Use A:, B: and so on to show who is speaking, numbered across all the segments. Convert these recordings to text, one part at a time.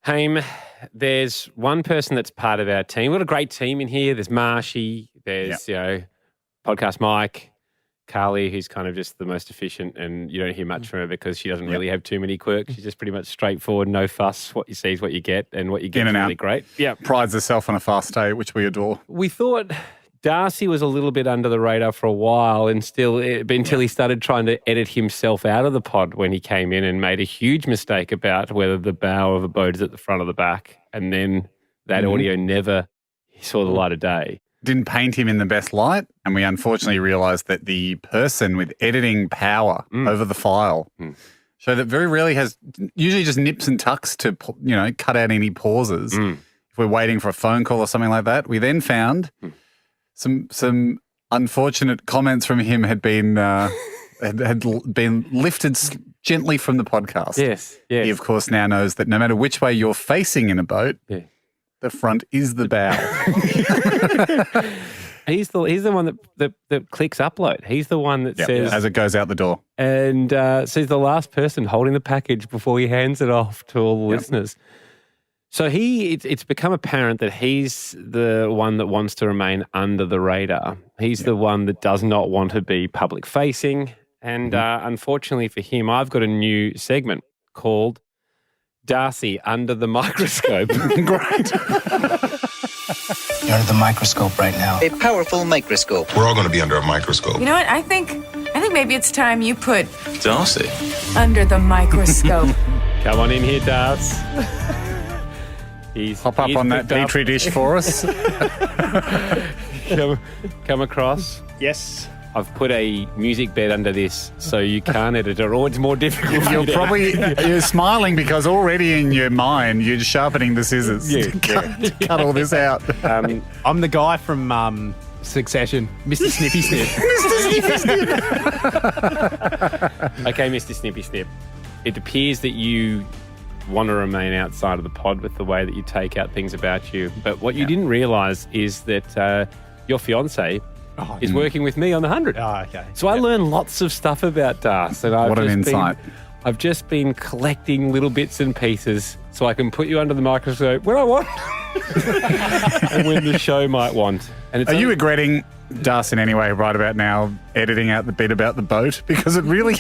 A: Haim, there's one person that's part of our team. We've got a great team in here. There's Marshy, there's, Podcast Mike, Carly, who's kind of just the most efficient, and you don't hear much from her because she doesn't really have too many quirks. She's just pretty much straightforward, no fuss. What you see is what you get, and what you get is really great. Yeah,
B: prides herself on a fast stay, which we adore.
A: We thought Darcy was a little bit under the radar for a while, and until he started trying to edit himself out of the pod when he came in and made a huge mistake about whether the bow of a boat is at the front or the back, and then that audio never saw the light of day.
B: Didn't paint him in the best light, and we unfortunately realised that the person with editing power over the file so that very rarely usually just nips and tucks to, cut out any pauses. If we're waiting for a phone call or something like that, we then found some unfortunate comments from him had been lifted gently from the podcast.
A: Yes.
B: He, of course, now knows that no matter which way you're facing in a boat, the front is the bow.
A: He's the one that clicks upload. He's the one that says...
B: as it goes out the door.
A: And so he's the last person holding the package before he hands it off to all the listeners. So it's become apparent that he's the one that wants to remain under the radar. He's the one that does not want to be public facing. And unfortunately for him, I've got a new segment called Darcy Under the Microscope.
B: Great.
C: You're under the microscope right now.
D: A powerful microscope.
E: We're all going to be under a microscope.
F: You know what? I think maybe it's time you put
E: Darcy
F: under the microscope.
A: Come on in here, Darcy.
B: Hop up on that Petri dish for us.
A: Come across.
G: Yes.
A: I've put a music bed under this so you can't edit it, or it's more difficult.
B: You're smiling because already in your mind you're sharpening the scissors to cut all this out.
G: I'm the guy from Succession, Mr. Snippy Snip.
B: Mr. Snippy Snip.
A: Okay, Mr. Snippy Snip. It appears that you want to remain outside of the pod with the way that you take out things about you. But what you didn't realise is that your fiancé is working with me on the 100.
G: Oh, okay.
A: So I learned lots of stuff about Darcy.
B: What an insight.
A: I've just been collecting little bits and pieces so I can put you under the microscope when I want and when the show might want. And
B: Are you regretting, Darcy, in any way right about now, editing out the bit about the boat? Because it really...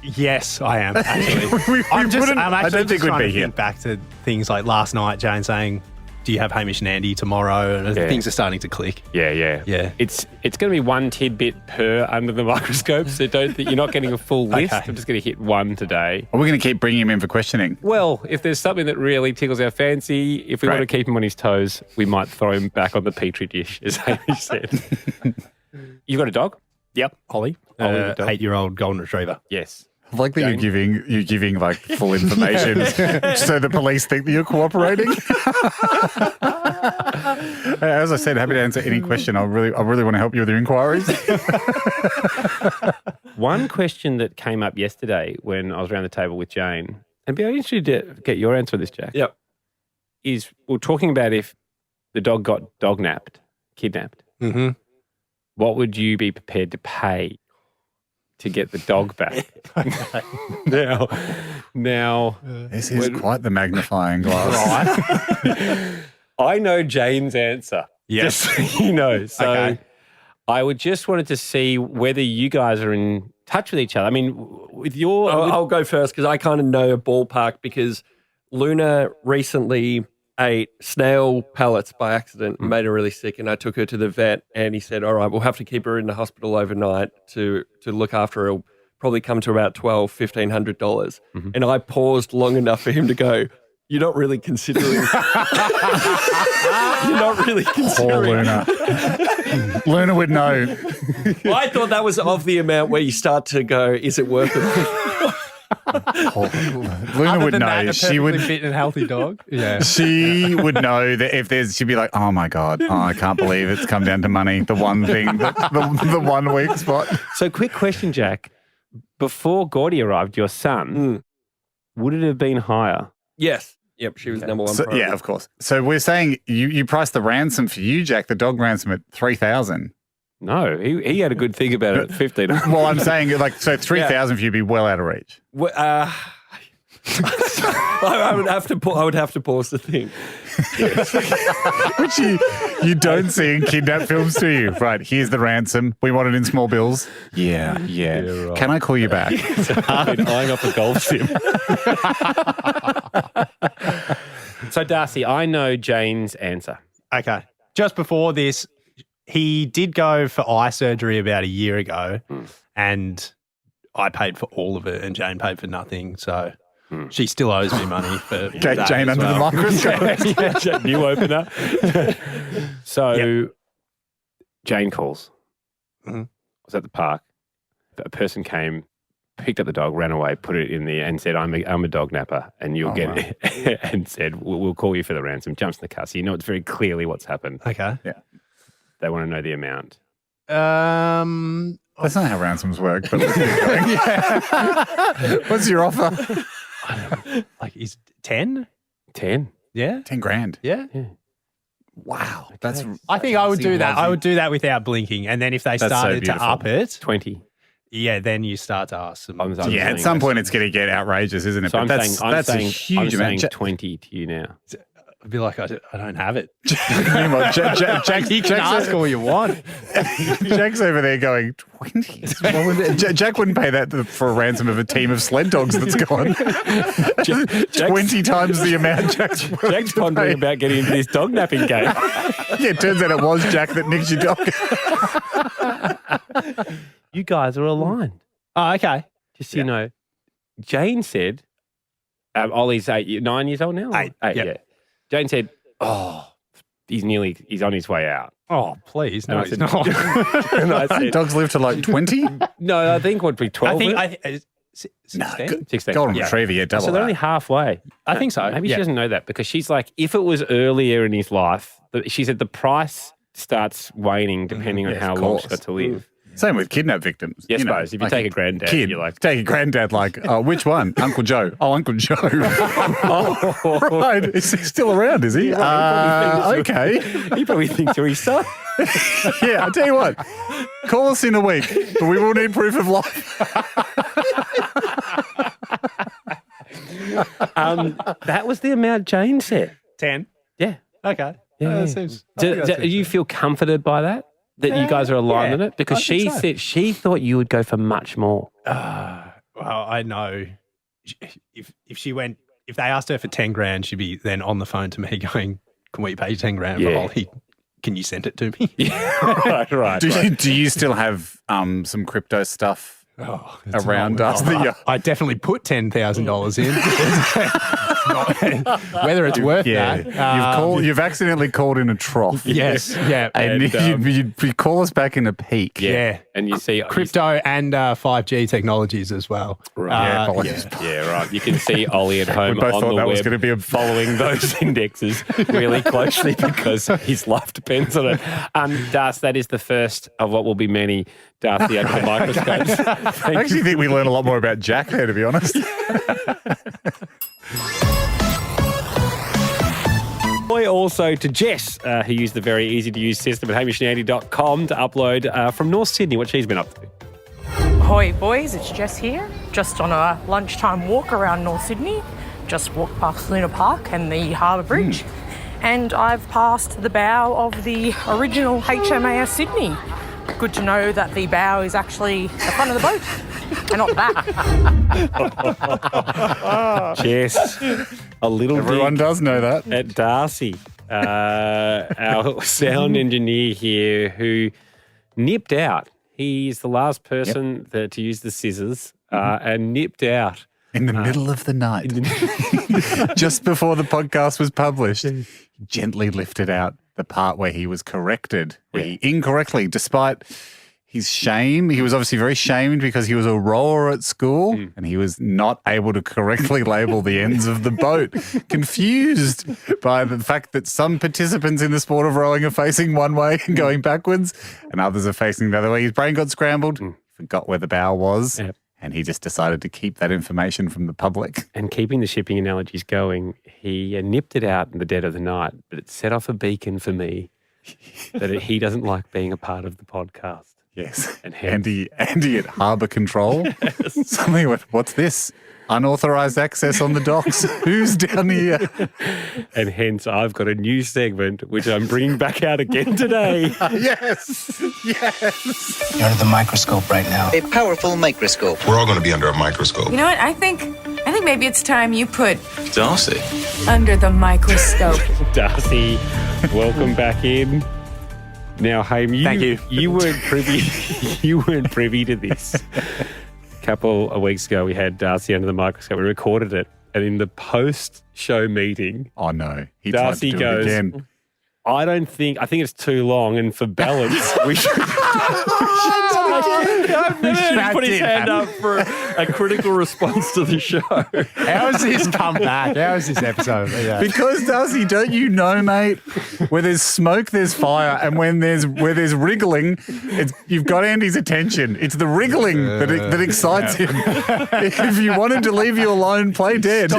G: Yes, I am, actually. I'm
B: don't think we'd be here.
G: Think back to things like last night, Jane saying, do you have Hamish and Andy tomorrow? And things are starting to click.
A: Yeah. It's going to be one tidbit per under the microscope, so you're not getting a full list. Okay. I'm just going to hit one today.
B: Are we going to keep bringing him in for questioning?
A: Well, if there's something that really tickles our fancy, if we want to keep him on his toes, we might throw him back on the Petri dish, as Hamish said. You got a dog?
G: Yep, Holly. 8-year-old golden retriever.
A: Yes.
B: I like that you're giving like full information so the police think that you're cooperating. As I said, happy to answer any question. I really want to help you with your inquiries.
A: One question that came up yesterday when I was around the table with Jane, and be interested to get your answer on this, Jack.
G: Yep.
A: Is we're talking about if the dog got kidnapped. Mm-hmm. What would you be prepared to pay to get the dog back? Now,
B: this is quite the magnifying glass.
A: Right? I know Jane's answer.
G: Yes.
A: Just so you know. So I would just wanted to see whether you guys are in touch with each other. I mean, with your...
H: I'll go first because I kind of know a ballpark because Luna recently ate snail pellets by accident and made her really sick, and I took her to the vet and he said, all right, we'll have to keep her in the hospital overnight to look after her. It'll probably come to about $1,500. Mm-hmm. And I paused long enough for him to go, you're not really considering. You're not really considering.
B: Poor Luna. Luna would know.
H: Well, I thought that was of the amount where you start to go, is it worth it?
B: Luna would know. She would
G: fit and healthy dog. Yeah,
B: she would know that she'd be like, oh my god, I can't believe it's come down to money. The one thing, the 1 week spot.
A: So, quick question, Jack. Before Gordy arrived, your son, would it have been higher?
H: Yes. Yep, she was number one.
B: So, yeah, of course. So we're saying you priced the ransom for you, Jack, the dog ransom at $3,000.
A: No, he had a good think about it at 15.
B: Well, I'm saying so 3,000 for you would be well out of reach.
H: I would have to pause to think.
B: Which you don't see in kidnap films, do you? Right, here's the ransom. We want it in small bills. Yeah.
A: right.
B: Can I call you back?
A: I've been eyeing up a golf sim. So, Darcy, I know Jane's answer.
G: Okay. Just before this, he did go for eye surgery about a year ago, and I paid for all of it, and Jane paid for nothing. So she still owes me money for
B: Okay,
G: that
B: Jane
G: as
B: under the
G: well.
B: microscope.
A: New opener. So, Jane calls.
G: Mhm.
A: I was at the park. A person came, picked up the dog, ran away, put it in there, and said, "I'm a dog napper, and you'll get it." And said, "We'll call you for the ransom." Jumps in the car. So you know it's very clearly what's happened.
G: Okay.
A: They want to know the amount.
B: That's not how ransoms work, but let's keep going. What's your offer?
G: Like, is 10?
A: 10.
G: Yeah.
B: 10 grand.
G: Yeah.
B: Wow. That's.
G: I think I would do that.
B: Wazzy.
G: I would do that without blinking. And then if they
A: That's so
G: started to
A: beautiful.
G: up it,
A: 20.
G: yeah, then you start to ask them.
A: I'm
B: Yeah, at some point it's going to get outrageous, isn't it?
A: So
B: But
A: I'm
B: that's
A: saying
B: a huge
A: I'm
B: amount.
A: saying 20 to you now.
G: I'd be like, I don't have it.
B: Jack's,
G: You can ask all you want.
B: Jack's over there going, 20? Jack wouldn't pay that for a ransom of a team of sled dogs that's gone. 20 times the amount Jack's
A: Jack's pondering about getting into this dog napping game.
B: Yeah, it turns out it was Jack that nicked your dog.
A: You guys are aligned.
G: Oh, okay.
A: Just so you know, Jane said, Ollie's 9 years old now?
G: 8, yep.
A: yeah. Jane said, he's on his way out.
G: Oh, please. No,
A: And I
G: it's
A: said-
G: not.
A: And I said,
B: Dogs live to like 20?
A: no, I think it would be 12.
G: I think 16?
A: 16.
B: Golden
A: Yeah.
B: retriever, yeah, double
A: So they're only
B: that.
A: halfway.
G: I think so.
A: Maybe she
G: yeah.
A: doesn't know that because she's like, if it was earlier in his life, she said the price starts waning depending on
B: Yes,
A: how
B: of
A: long she's
B: course.
A: got to live.
B: Same with kidnap victims.
A: Yeah, I
B: You know,
A: suppose. If you
B: like
A: take a granddad,
B: kid,
A: you're like,
B: take a granddad, like, oh, which one? Uncle Joe. Oh, Uncle Joe. Right. Is he still around, is he? Okay.
A: he probably thinks you're his son.
B: Yeah, I'll tell you what. Call us in a week, but we will need proof of life.
A: That was the amount Jane said.
G: 10?
A: Yeah.
G: Okay.
A: Yeah.
G: That seems, I think that
A: Do
G: seems
A: you feel comforted by that? That you guys are aligned
G: yeah,
A: on it? Because
G: I think
A: she
G: so.
A: said she thought you would go for much more.
G: well, I know if they asked her for 10 grand, she'd be then on the phone to me going, "Can we pay you 10 grand for
A: Yeah.
G: Ollie? Can you send it to me?"
A: right.
B: Do you still have some crypto stuff
G: It's
B: around
G: not-
B: us? That you,
G: I definitely put $10,000 in. Whether it's worth that.
B: you've accidentally called in a trough.
G: Yes. Yeah.
B: And you'd call us back in a peak.
G: Yeah.
A: And you see
G: Crypto and 5G technologies as well.
B: Yeah,
A: Yeah, right. You can see Ollie at home
B: both
A: on
B: thought
A: the
B: that was
A: web
B: gonna be a-
A: following those indexes really closely because his life depends on it. Darcy, that is the first of what will be many Darcy under the microscopes.
B: I actually think we learned a lot more about Jack there, to be honest.
A: Also to Jess, who used the very easy-to-use system at Hamish&AndyCompilations to upload from North Sydney what she's been up to.
C: Ahoy boys, it's Jess here. Just on a lunchtime walk around North Sydney. Just walked past Luna Park and the Harbour Bridge. And I've passed the bow of the original HMAS Sydney. Good to know that the bow is actually the front of the boat and not the back.
A: Jess, a little
B: Everyone
A: dig
B: does know that.
A: at Darcy, our sound engineer here, who nipped out. He's the last person to use the scissors and nipped out.
B: In the middle of the night, just before the podcast was published, he gently lifted out the part where he was corrected, where he incorrectly, despite his shame, he was obviously very shamed because he was a rower at school and he was not able to correctly label the ends of the boat, confused by the fact that some participants in the sport of rowing are facing one way and going backwards and others are facing the other way. His brain got scrambled, forgot where the bow was.
A: Yep.
B: And he just decided to keep that information from the public.
A: And keeping the shipping analogies going, he nipped it out in the dead of the night, but it set off a beacon for me that he doesn't like being a part of the podcast.
B: Yes.
A: And hence-
B: Andy at Harbour Control. Something went, what's this? Unauthorized access on the docks. Who's down here?
A: And hence, I've got a new segment which I'm bringing back out again today.
B: Yes. Yes.
D: You're under the microscope right now.
I: A powerful microscope.
E: We're all going to be under a microscope.
F: You know what? I think maybe it's time you put
E: Darcy.
F: under the microscope.
A: Darcy, welcome back in. Now, Haim,
G: Thank you.
A: You weren't privy. You weren't privy to this. A couple of weeks ago, we had Darcy under the microscope. We recorded it, and in the post-show meeting,
B: Oh, no. He
A: Darcy
B: tried to do it
A: goes,
B: again.
A: I think it's too long, and for balance, we should.
H: I've never heard him put his hand up for a critical response to the show.
G: How has this come back? How has this episode? Yeah.
B: Because, Darcy, don't you know, mate, where there's smoke, there's fire, and where there's wriggling, you've got Andy's attention. It's the wriggling that excites him. If you want him to leave you alone, play dead.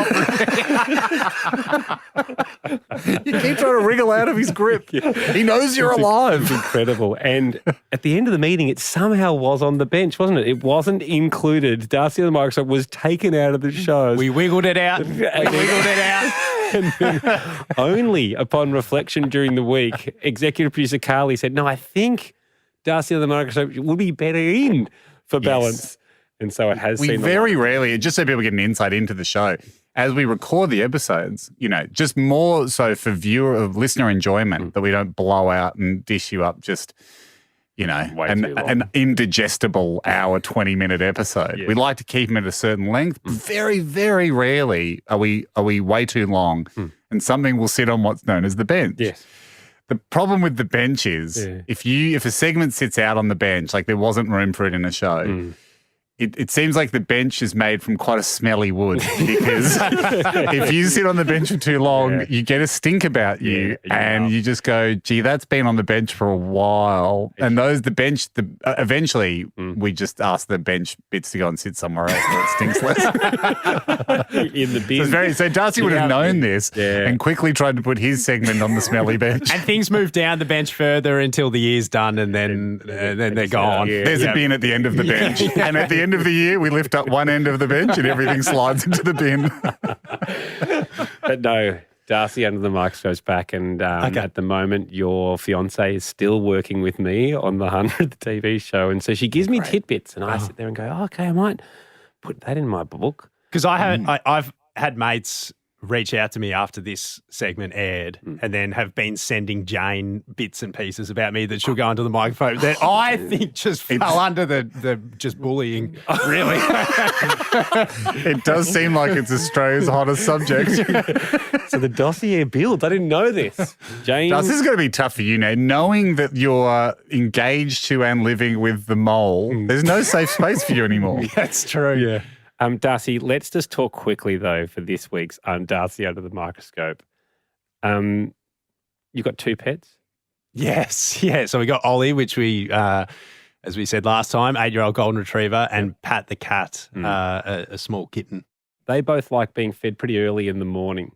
B: You keep trying to wriggle out of his grip. He knows you're alive.
A: It's incredible. And at the end of the meeting, it somehow was on the bench, wasn't it? It wasn't included. Darcy on the microscope was taken out of the show.
G: We wiggled it out.
A: And then only upon reflection during the week, executive producer Carly said, no, I think Darcy on the microscope would be better in for balance. And so it has
B: We
A: seen
B: very rarely, just so people get an insight into the show, as we record the episodes, just more so for listener enjoyment, that we don't blow out and dish you up just,
A: Way too long.
B: an indigestible hour, 20-minute episode.
A: Yeah.
B: We like to keep them at a certain length. Very, very rarely are we way too long, and something will sit on what's known as the bench.
A: Yes.
B: The problem with the bench is if a segment sits out on the bench, like there wasn't room for it in a show, it seems like the bench is made from quite a smelly wood, because if you sit on the bench for too long, you get a stink about you, and you just go, gee, that's been on the bench for a while. And eventually we just ask the bench bits to go and sit somewhere else where it stinks less.
A: In the bin.
B: So Darcy would have known this and quickly tried to put his segment on the smelly bench.
G: And things move down the bench further until the year's done, and then they're gone.
A: Yeah.
B: There's a bin at the end of the bench. And at the end of the year, we lift up one end of the bench and everything slides into the bin.
A: But no, Darcy under the microscope's back, and at the moment, your fiance is still working with me on the 100th TV show, and so she gives me tidbits, and I sit there and go, okay, I might put that in my book.
G: Because I've had mates reach out to me after this segment aired and then have been sending Jane bits and pieces about me that she'll go onto the microphone that I think just fell under the just bullying, really.
B: It does seem like it's Australia's hottest subject.
A: So the dossier builds. I didn't know this. Jane.
B: This is going to be tough for you now. Knowing that you're engaged to and living with the mole, there's no safe space for you anymore.
G: That's true.
A: Yeah. Darcy, let's just talk quickly, though, for this week's Darcy Under the Microscope. You've got two pets?
G: Yes. Yeah. So we got Ollie, which we, as we said last time, 8-year-old golden retriever, and Pat the cat, a small kitten.
A: They both like being fed pretty early in the morning.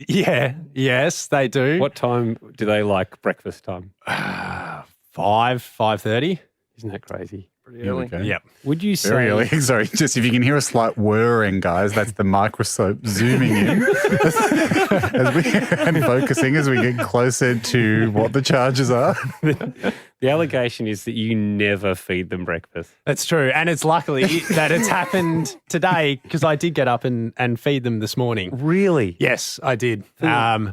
G: Yeah. Yes, they do.
A: What time do they like breakfast time?
G: 5:30.
A: Isn't that crazy?
H: Pretty early.
B: Okay.
G: Yep.
A: Would you say...
B: Very early. Sorry, just if you can hear a slight whirring, guys, that's the microscope zooming in and focusing as we get closer to what the charges are.
A: The allegation is that you never feed them breakfast.
G: That's true. And it's luckily that it's happened today, because I did get up and feed them this morning.
A: Really?
G: Yes, I did.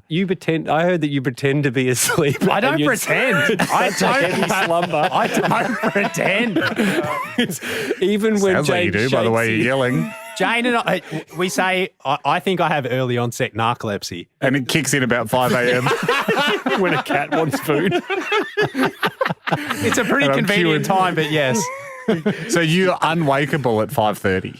A: You pretend. I heard that you pretend to be asleep.
G: I don't pretend. I
A: Heavy slumber.
G: I don't pretend.
A: Even when
B: Sounds like
A: Jane
B: you do, by the way
A: shakes
B: you're yelling.
G: Jane and I, we say, I think I have early onset narcolepsy.
B: And it kicks in about 5 a.m.
A: when a cat wants food.
G: It's a pretty
B: And I'm
G: convenient
B: cured.
G: time, but yes.
B: So you're unwakeable at 5:30.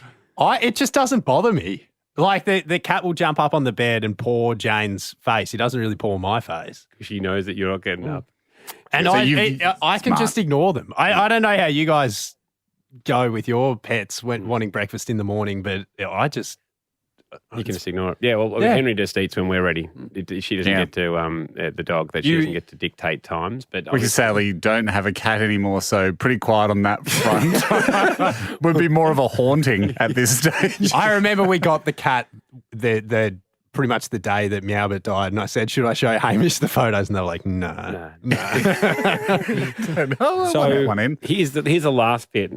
G: It just doesn't bother me. Like the cat will jump up on the bed and paw Jane's face. He doesn't really paw my face.
A: She knows that you're not getting up.
G: And
B: So
G: I can
B: smart.
G: just ignore them. I don't know how you guys go with your pets when wanting breakfast in the morning, but
A: You can just ignore it. Yeah, well,
G: Yeah.
A: Henry just eats when we're ready. She doesn't get to, the dog, that she doesn't get to dictate times. But
B: We sadly don't have a cat anymore, so pretty quiet on that front. Would be more of a haunting at this stage.
G: I remember we got the cat the pretty much the day that Meowbit died, and I said, should I show Hamish the photos? And they were like, no.
A: So
B: one in.
A: here's the last bit.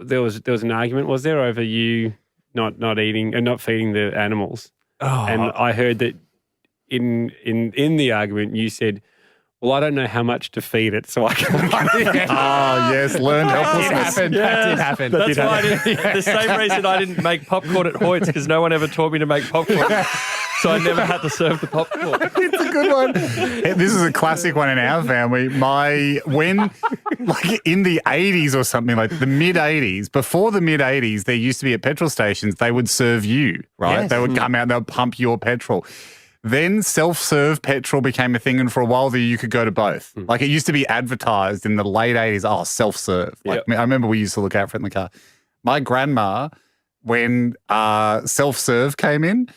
A: There was an argument, was there, over you not eating and not feeding the animals?
G: Oh.
A: And I heard that in the argument you said, well, I don't know how much to feed it, so I can't.
B: Oh, yes, learned helplessness.
G: That did happen.
H: That's why the same reason I didn't make popcorn at Hoyt's, because no one ever taught me to make popcorn. So I never had to serve the popcorn.
B: It's a good one. This is a classic one in our family. When in the 80s or something, like the mid-80s, before the mid-80s, there used to be at petrol stations, they would serve you, right?
G: Yes.
B: They would come out and they would pump your petrol. Then self-serve petrol became a thing, and for a while there you could go to both. Like it used to be advertised in the late 80s, self-serve. Like I remember we used to look out for it in the car. My grandma, when self-serve came in,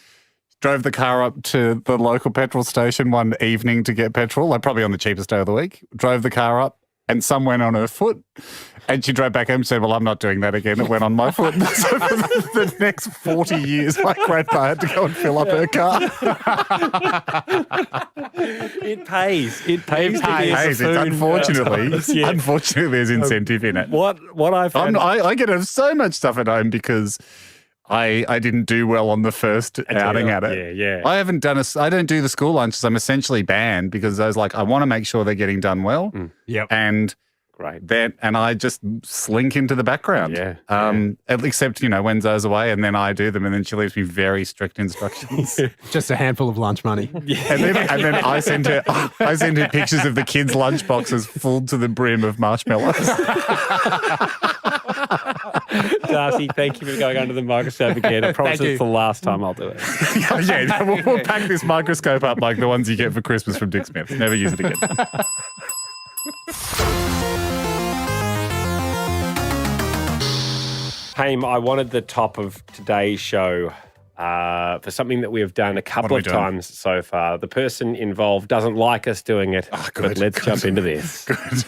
B: drove the car up to the local petrol station one evening to get petrol, like probably on the cheapest day of the week, drove the car up and some went on her foot. And she drove back home and said, well, I'm not doing that again. It went on my foot. So for the next 40 years, my grandpa had to go and fill up her car.
A: It pays. It pays.
B: It pays. It's
A: Unfortunately,
B: unfortunately, there's incentive in it.
A: What I found,
B: I get so much stuff at home because I didn't do well on the first outing at it.
A: Yeah.
B: I don't do the school lunches. I'm essentially banned because I was like, I want to make sure they're getting done well.
G: Yep.
B: And
A: great.
B: And I just slink into the background. Except, when Zoe's away, and then I do them, and then she leaves me very strict instructions.
G: Just a handful of lunch money.
B: And then I send her pictures of the kids' lunch boxes full to the brim of marshmallows.
A: Darcy, thank you for going under the microscope again. I promise it's the last time I'll do it.
B: We'll pack this microscope up like the ones you get for Christmas from Dick Smith. Never use it again.
A: Haim, I wanted the top of today's show for something that we have done a couple of times so far. The person involved doesn't like us doing it, but let's jump into this.
B: Good.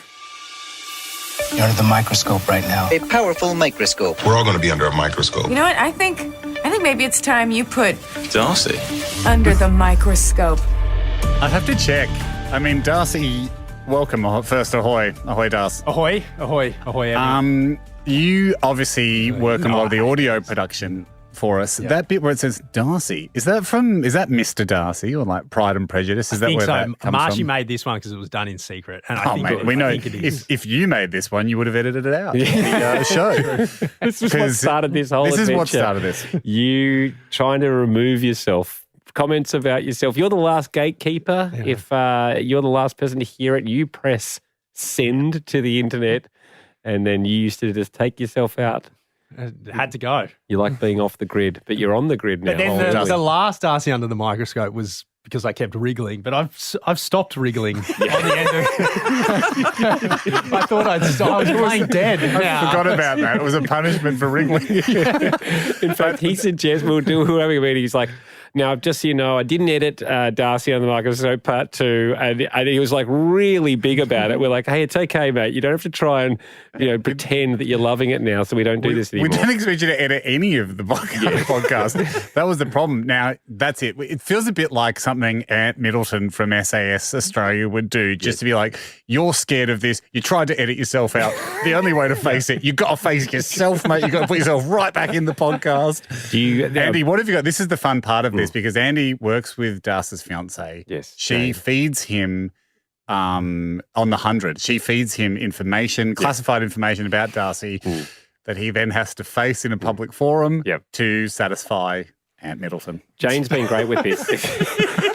D: You're under the microscope right now.
I: A powerful microscope.
E: We're all going to be under a microscope.
F: You know what? I think maybe it's time you put
E: Darcy.
F: under the microscope.
B: I'd have to check. I mean, Darcy, welcome. First, ahoy. Ahoy, Darcy.
G: Ahoy, ahoy, ahoy. Everyone.
B: You obviously work on a lot of the audio production for us.
G: Yeah.
B: That bit where it says Darcy, is that Mr. Darcy or like Pride and Prejudice? Is that where that comes
G: Marshy
B: from?
G: made this one because it was done in secret. And
B: We know
G: I think it is.
B: if you made this one, you would have edited it out. The show.
A: This is what started this whole
B: This is what
A: adventure.
B: started this.
A: You trying to remove yourself. Comments about yourself. You're the last gatekeeper.
G: Yeah.
A: If you're the last person to hear it, you press send to the internet, and then you used to just take yourself out.
G: It had to go.
A: You like being off the grid, but you're on the grid now.
G: But then the last Darcy under the microscope was because I kept wriggling, but I've stopped wriggling on the end of it. I thought I'd stop. I was playing dead.
B: I forgot about that. It was a punishment for wriggling.
A: In fact, he suggests we're having a meeting. He's like, now, just so you know, I didn't edit Darcy on the Microscope Part 2, and he was like really big about it. We're like, hey, it's okay, mate. You don't have to try and pretend that you're loving it now, so we don't do this anymore.
B: We don't expect you to edit any of the podcast. That was the problem. Now, that's it. It feels a bit like something Ant Middleton from SAS Australia would do, just to be like, you're scared of this. You tried to edit yourself out. The only way to face it, you've got to face yourself, mate. You've got to put yourself right back in the podcast. Andy, what have you got? This is the fun part of this because Andy works with Darcy's fiancée.
A: Yes.
B: She feeds him on the 100. She feeds him information, classified information about Darcy that he then has to face in a public forum to satisfy Ant Middleton.
A: Jane's been great with this.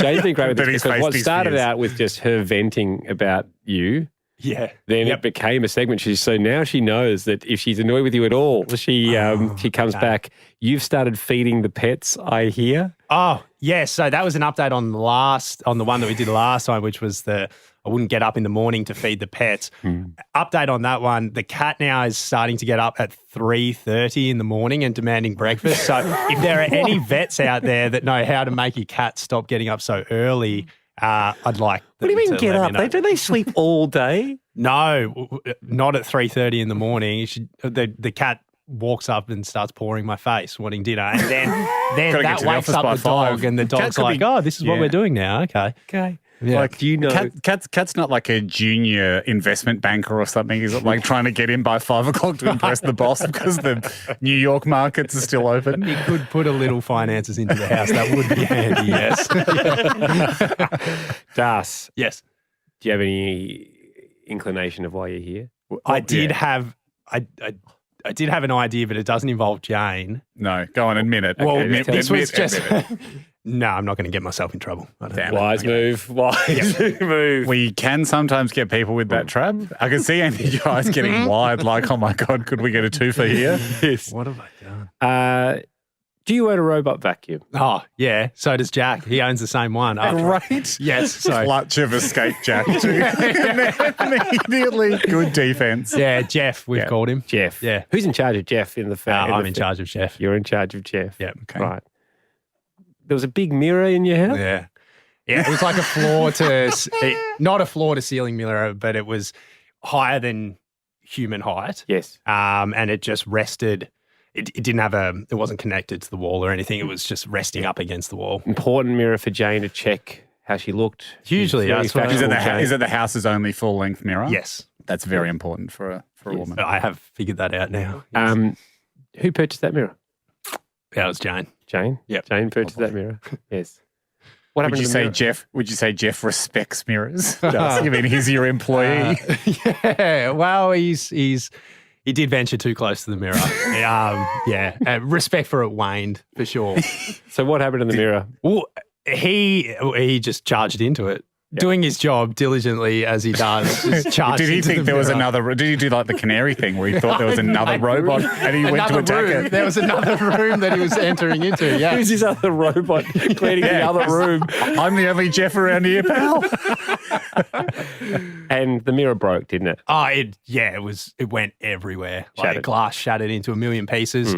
A: Jane's been great with this because what started
B: fears.
A: out with just her venting about you
G: Yeah.
A: Then it became a segment. So now she knows that if she's annoyed with you at all, she comes back. You've started feeding the pets, I hear.
G: Oh, yes. So that was an update on the one that we did last time, which was I wouldn't get up in the morning to feed the pets. Update on that one. The cat now is starting to get up at 3:30 in the morning and demanding breakfast. So if there are any vets out there that know how to make your cat stop getting up so early, I'd like
A: What do you mean get up? Do they sleep all day?
G: No, not at 3:30 in the morning. The cat walks up and starts pawing my face, wanting dinner, and then that wakes up the dog, and the dog's like, "Oh, this is what we're doing now." Okay. Yeah.
B: Like, do you know, Cat's not like a junior investment banker or something. He's like trying to get in by 5 o'clock to impress the boss because the New York markets are still open.
G: He could put a little finances into the house. That would be handy. Yes.
A: Das.
G: Yes.
A: Do you have any inclination of why you're here?
G: I did have an idea, but it doesn't involve Jane.
B: No, go on, admit it.
G: Well,
B: Okay,
G: this was just.
B: admit it.
G: No, I'm not going to get myself in trouble.
A: Wise move. Move.
B: We can sometimes get people with that trap. I can see Andy's eyes getting wide, like, oh my God, could we get a twofer here?
A: Yes.
G: What have I done?
A: Do you own a robot vacuum?
G: Oh, yeah. So does Jack. He owns the same one.
B: Right?
G: Yes. So
B: Clutch of escape, Jack. Immediately. Good defense.
G: yeah, Jeff, we've called him.
A: Jeff.
G: Yeah.
A: Who's in charge of Jeff in the family?
G: I'm in charge of Jeff.
A: You're in charge of Jeff.
G: Yeah.
B: Okay.
A: Right. There was a big mirror in your house?
G: Yeah. Yeah, it was like not a floor to ceiling mirror, but it was higher than human height.
A: Yes.
G: And it just rested. It didn't have it wasn't connected to the wall or anything. It was just resting up against the wall.
A: Important mirror for Jane to check how she looked.
G: Hugely.
A: Very
G: That's what
B: Is
A: factual,
B: it the house's only full length mirror?
G: Yes.
B: That's very important for a woman.
G: I have figured that out now.
A: Who purchased that mirror?
G: Yeah, it was Jane.
A: Jane?
G: Yep.
A: Jane purchased that mirror? Yes. What
B: Would
A: happened
B: you
A: to the
B: say
A: mirror?
B: Jeff? Would you say Jeff respects mirrors? I mean, he's your employee.
G: Yeah. Well, he did venture too close to the mirror. Respect for it waned for sure.
A: So what happened to the mirror?
G: Well, he just charged into it. Doing his job diligently as he does. Just charged
B: Did he
G: into
B: think
G: the
B: there was
G: mirror.
B: another? Did he do like the canary thing where he thought there was another robot and he went to attack
G: room.
B: it?
G: There was another room that he was entering into. Yeah.
A: Who's this other robot cleaning the other room?
B: I'm the only Jeff around here, pal.
A: And the mirror broke, didn't it?
G: Oh, it went everywhere. Like
A: Shattered.
G: glass shattered into a million pieces.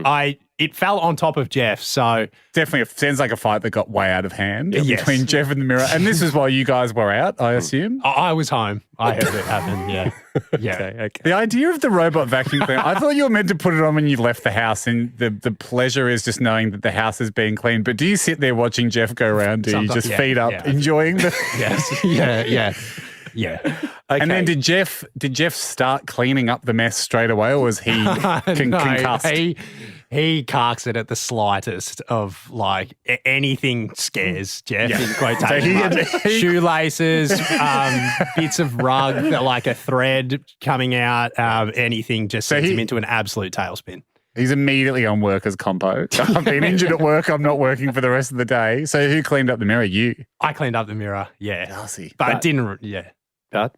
G: It fell on top of Jeff, so
B: Definitely sounds like a fight that got way out of hand
G: Yes.
B: between Jeff and the mirror. And this is while you guys were out, I assume.
G: I was home. I heard it happen. Yeah. Yeah.
A: Okay.
B: The idea of the robot vacuum cleaner, I thought you were meant to put it on when you left the house, and the pleasure is just knowing that the house is being cleaned. But do you sit there watching Jeff go around? Do you
G: Sometimes,
B: just feet up,
G: yeah.
B: enjoying the?
G: Yes. Yeah.
B: And then did Jeff start cleaning up the mess straight away, or was he concussed?
G: He carks it at the slightest of like anything scares Jeff in quotation marks. Shoelaces, bits of rug, like a thread coming out, anything just sends him into an absolute tailspin.
B: He's immediately on workers' compo. I've been injured at work. I'm not working for the rest of the day. So who cleaned up the mirror? You.
G: I cleaned up the mirror, yeah.
B: Darcy.
G: But it didn't,
A: But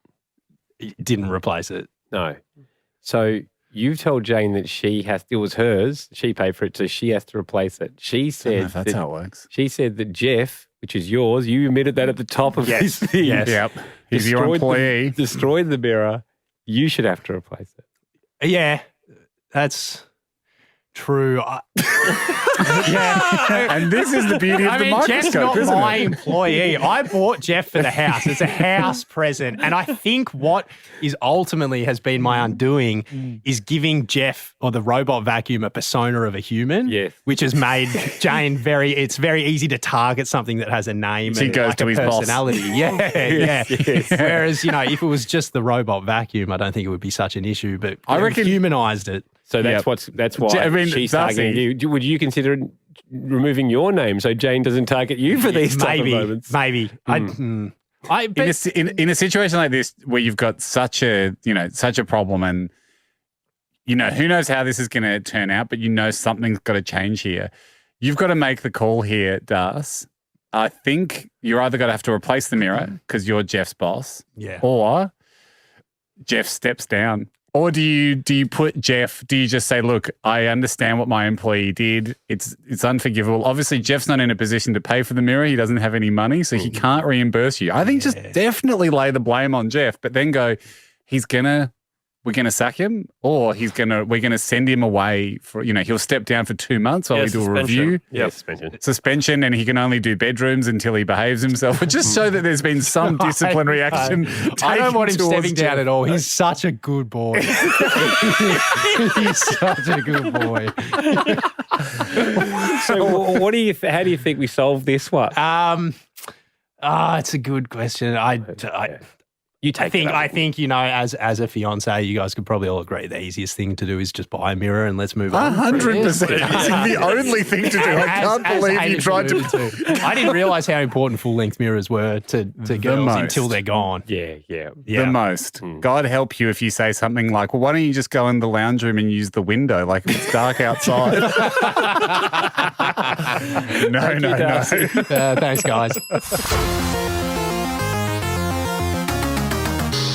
G: it didn't replace it.
A: no. So you've told Jane that it was hers. She paid for it, so she has to replace it. She
B: I don't know
A: said
B: if that's how it works.
A: She said that Jeff, which is yours, you admitted that at the top of his thing.
G: Yes.
B: Yep. He's your employee.
A: Destroyed the mirror. You should have to replace it.
G: Yeah, that's true.
B: And this is the beauty of the
G: Jeff's
B: microscope,
G: not
B: isn't
G: my
B: it?
G: employee. I bought Jeff for the house. It's a house present. And I think what is ultimately has been my undoing is giving Jeff or the robot vacuum a persona of a human.
A: Yes.
G: Which has made Jane it's very easy to target something that has a name
B: He
G: and
B: goes
G: like
B: to
G: a
B: his boss.
G: personality. Yeah.
A: Yes.
G: Whereas, if it was just the robot vacuum, I don't think it would be such an issue. But
B: I reckon-
G: humanized it.
A: So that's why
B: I mean,
A: she's
B: Darcy-
A: targeting you. Would you consider removing your name so Jane doesn't target you for these type of moments?
G: Maybe.
B: In a situation like this where you've got such a problem and who knows how this is going to turn out, but something's got to change here. You've got to make the call here, Darcy. I think you're either going to have to replace the mirror because you're Jeff's boss,
G: Yeah.
B: or Jeff steps down? Or do you put Jeff, do you just say, look, I understand what my employee did. It's unforgivable. Obviously, Jeff's not in a position to pay for the mirror. He doesn't have any money, so he can't reimburse you. I think just definitely lay the blame on Jeff, but then go, we're going to sack him, or we're going to send him away for, he'll step down for 2 months while we do a review.
H: Yeah,
B: Suspension, and he can only do bedrooms until he behaves himself. But just so that there's been some disciplinary action.
G: I don't want him stepping
B: Jeff.
G: down at all. He's such a good boy. He's such a good boy.
A: So how do you think we solve this one?
G: It's a good question. I think as a fiance, you guys could probably all agree the easiest thing to do is just buy a mirror and let's move on.
B: 100%. It's the only thing to do. I can't believe you tried to.
G: I didn't realise how important full-length mirrors were to girls until they're gone.
A: Yeah.
B: The most. God help you if you say something like, well, why don't you just go in the lounge room and use the window like if it's dark outside? No.
G: Thanks, guys.